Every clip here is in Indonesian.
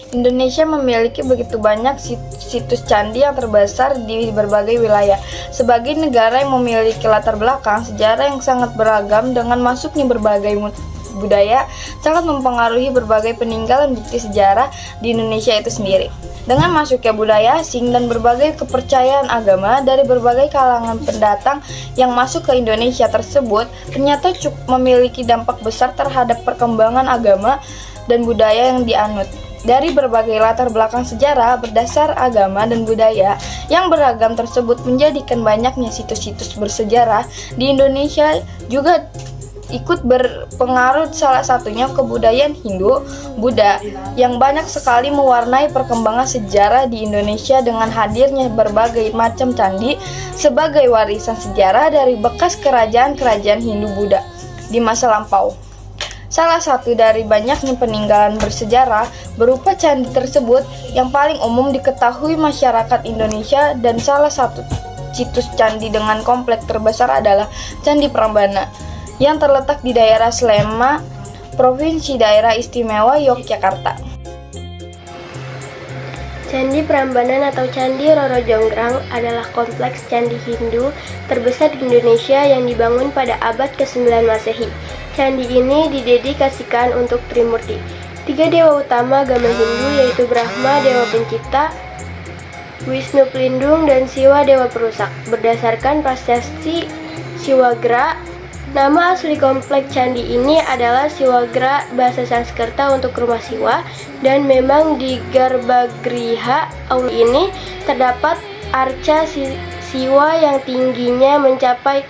Indonesia memiliki begitu banyak situs candi yang terbesar di berbagai wilayah. Sebagai negara yang memiliki latar belakang sejarah yang sangat beragam dengan masuknya berbagai budaya sangat mempengaruhi berbagai peninggalan bukti sejarah di Indonesia itu sendiri. Dengan masuknya budaya asing dan berbagai kepercayaan agama dari berbagai kalangan pendatang yang masuk ke Indonesia tersebut ternyata cukup memiliki dampak besar terhadap perkembangan agama dan budaya yang dianut. Dari berbagai latar belakang sejarah berdasar agama dan budaya yang beragam tersebut menjadikan banyaknya situs-situs bersejarah di Indonesia juga ikut berpengaruh, salah satunya kebudayaan Hindu, Buddha yang banyak sekali mewarnai perkembangan sejarah di Indonesia dengan hadirnya berbagai macam candi sebagai warisan sejarah dari bekas kerajaan-kerajaan Hindu Buddha di masa lampau. Salah satu dari banyaknya peninggalan bersejarah berupa candi tersebut yang paling umum diketahui masyarakat Indonesia dan salah satu situs candi dengan kompleks terbesar adalah Candi Prambanan yang terletak di daerah Sleman, Provinsi Daerah Istimewa Yogyakarta. Candi Prambanan atau Candi Roro Jonggrang adalah kompleks candi Hindu terbesar di Indonesia yang dibangun pada abad ke-9 Masehi. Candi ini didedikasikan untuk Trimurti, 3 dewa utama agama Hindu yaitu Brahma, dewa pencipta, Wisnu pelindung, dan Siwa, dewa perusak. Berdasarkan prasasti Siwagra, nama asli kompleks candi ini adalah Siwagra, bahasa Sanskerta untuk rumah Siwa, dan memang di Garbagriha aula ini terdapat arca Siwa yang tingginya mencapai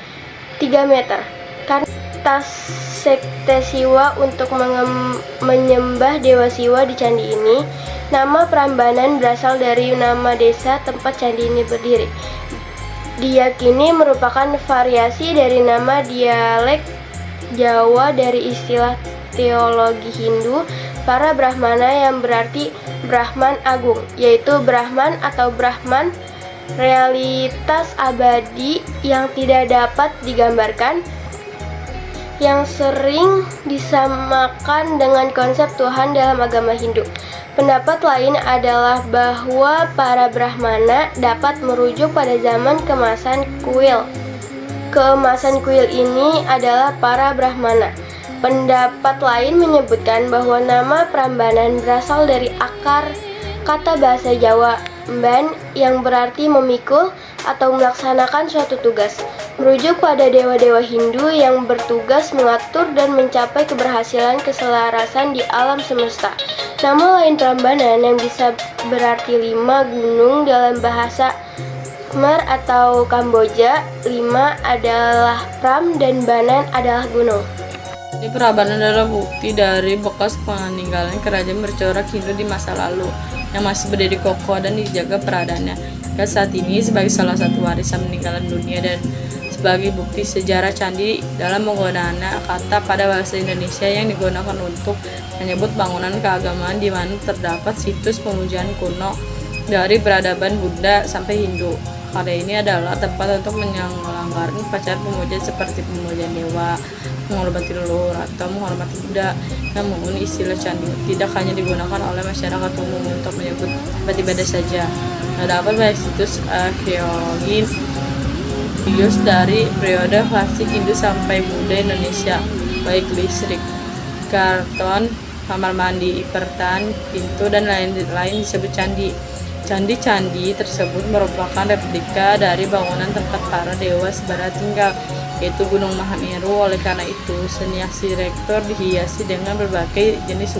3 meter. Karena sekte Siwa untuk menyembah dewa Siwa di candi ini, nama Prambanan berasal dari nama desa tempat candi ini berdiri. Diyakini merupakan variasi dari nama dialek Jawa dari istilah teologi Hindu para Brahmana yang berarti Brahman Agung, yaitu Brahman atau Brahman, realitas abadi yang tidak dapat digambarkan, yang sering disamakan dengan konsep Tuhan dalam agama Hindu. Pendapat lain adalah bahwa para Brahmana dapat merujuk pada zaman keemasan kuil. Keemasan kuil ini adalah para Brahmana. Pendapat lain menyebutkan bahwa nama Prambanan berasal dari akar kata bahasa Jawa "mban" yang berarti memikul atau melaksanakan suatu tugas, merujuk pada dewa-dewa Hindu yang bertugas mengatur dan mencapai keberhasilan keselarasan di alam semesta. Nama lain Prambanan yang bisa berarti 5 gunung dalam bahasa Khmer atau Kamboja. 5 adalah Pram dan Banan adalah gunung. Di Prambanan adalah bukti dari bekas peninggalan kerajaan bercorak Hindu di masa lalu yang masih berdiri kokoh dan dijaga peradaannya. Saat ini sebagai salah satu warisan peninggalan dunia dan sebagai bukti sejarah candi dalam penggunaan kata pada bahasa Indonesia yang digunakan untuk menyebut bangunan keagamaan di mana terdapat situs pemujaan kuno dari peradaban Buddha sampai Hindu. Karya ini adalah tempat untuk menyelenggarakan upacara pemujaan seperti pemujaan dewa, menghormati leluhur, atau menghormati Buddha. Namun istilah candi tidak hanya digunakan oleh masyarakat umum untuk menyebut tempat ibadah saja. Terdapat banyak situs arkeologis dari periode klasik Hindu sampai Buddha Indonesia, baik listrik, karton, kamar mandi, pertan, pintu, dan lain-lain disebut candi. Candi-candi tersebut merupakan replika dari bangunan tempat para dewa sebarat tinggal, yaitu Gunung Mahameru. Oleh karena itu, seni arsitektur dihiasi dengan berbagai jenis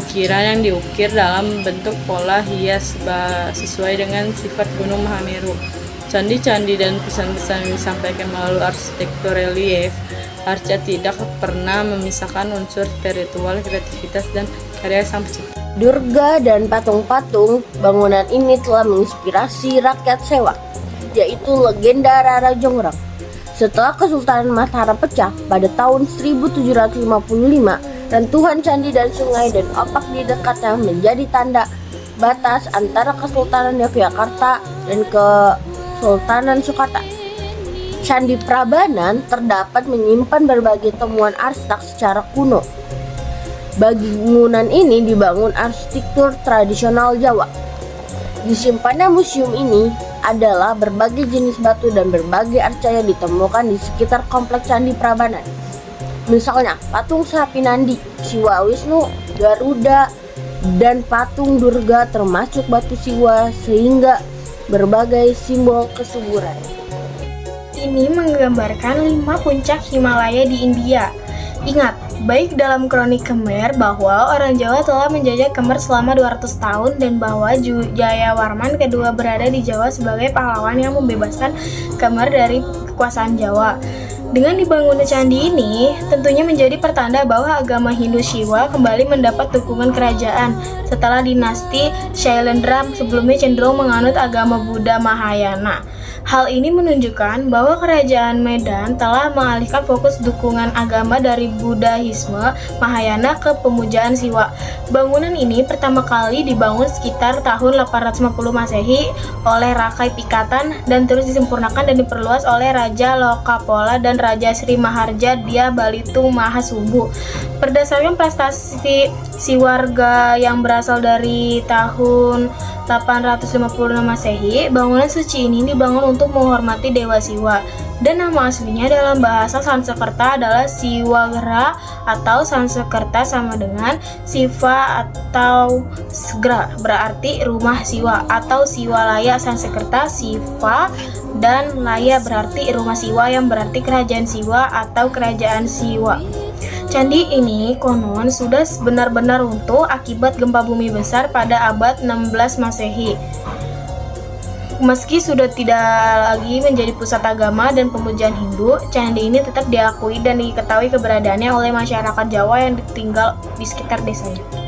ukiran yang diukir dalam bentuk pola hias sesuai dengan sifat Gunung Mahameru. Candi-candi dan pesan-pesan yang disampaikan melalui arsitektur relief arca tidak pernah memisahkan unsur spiritual, kreativitas, dan karya sang pencipta. Durga dan patung-patung bangunan ini telah menginspirasi rakyat Sewa, yaitu legenda Rara Jonggrang. Setelah Kesultanan Mataram pecah pada tahun 1755, rentuhan candi dan sungai dan opak di dekatnya menjadi tanda batas antara Kesultanan Yogyakarta dan Kesultanan Sukata. Candi Prambanan terdapat menyimpan berbagai temuan arsitek secara kuno. Bangunan ini dibangun arsitektur tradisional Jawa. Disimpannya museum ini adalah berbagai jenis batu dan berbagai arca yang ditemukan di sekitar kompleks Candi Prambanan. Misalnya patung sapi Nandi, Siwa Wisnu, Garuda, dan patung Durga termasuk batu Siwa sehingga berbagai simbol kesuburan. Ini menggambarkan 5 puncak Himalaya di India. Ingat, baik dalam kronik Khmer bahwa orang Jawa telah menjajah Khmer selama 200 tahun dan bahwa Jayawarman kedua berada di Jawa sebagai pahlawan yang membebaskan Khmer dari kekuasaan Jawa. Dengan dibangunnya candi ini, tentunya menjadi pertanda bahwa agama Hindu Shiva kembali mendapat dukungan kerajaan setelah dinasti Shailendra sebelumnya cenderung menganut agama Buddha Mahayana. Hal ini menunjukkan bahwa kerajaan Medan telah mengalihkan fokus dukungan agama dari Buddhisme Mahayana ke pemujaan Siwa. Bangunan ini pertama kali dibangun sekitar tahun 850 Masehi oleh Rakai Pikatan dan terus disempurnakan dan diperluas oleh Raja Lokapola dan Raja Sri Maharja Dia Balitung Mahasubu. Berdasarkan prestasi Siwarga yang berasal dari tahun 856 Masehi, bangunan suci ini dibangun untuk menghormati Dewa Siwa. Dan nama aslinya dalam bahasa Sanskerta adalah Siwagra atau Sanskerta sama dengan Siva atau Sgra, berarti rumah Siwa, atau Siwalaya Sanskerta Siva, dan Laya berarti rumah Siwa yang berarti kerajaan Siwa atau kerajaan Siwa. Candi ini konon sudah benar-benar runtuh akibat gempa bumi besar pada abad 16 Masehi. Meski sudah tidak lagi menjadi pusat agama dan pemujaan Hindu, candi ini tetap diakui dan diketahui keberadaannya oleh masyarakat Jawa yang tinggal di sekitar desanya.